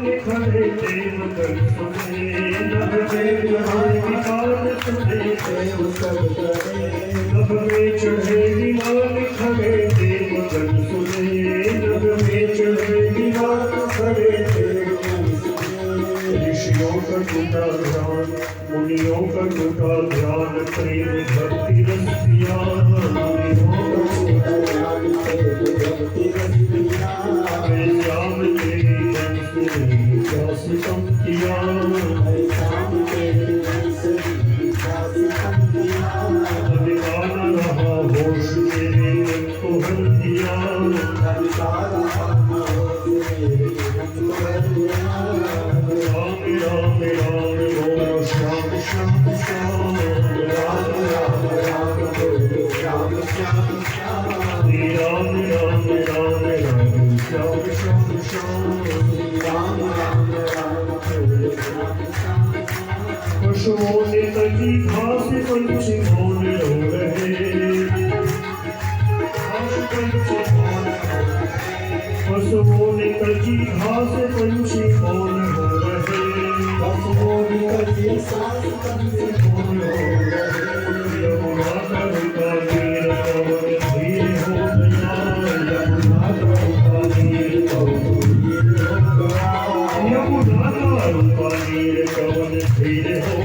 खड़े देव कर सुने, नभ में चढ़े विमान सुने देव सब करे, नभ में चढ़े विमान खड़े देव कर सुने, नभ में चढ़े विमान खड़े देव कर सुने। ऋषियों का टूटा ध्यान, मुनियों का टूटा ध्यान, प्रेम भक्ति रस पिया, मुनियों का टूटा ध्यान, प्रेम भक्ति रस पिया। श्याम तेरी बंसी प्यास कम किया, श्याम तेरी बंसी प्यास कम किया। अधिकार रहा होश तेरे मन को हर दिया, अधिकार रहा होश तेरे मन को हर दिया। राम राम राम बोलो श्याम श्याम श्याम, राम राम राम बोलो श्याम श्याम श्याम, राम राम राम राम श्याम श्याम श्याम, राम राम राम बोलो श्याम श्याम श्याम। पशुओं ने तजी घास पंछी मौन रो रहे, पशुओं ने तजी घास पंछी मौन हो रहे, पशुओं ने तजी घास पंछी मौन हो रहे। यमुना का रूपा नीर पवन धीर हो गया, यमुना का रूपा नीर पवन धीर हो गया, यमुना का रूपा नीर पवन धीर हो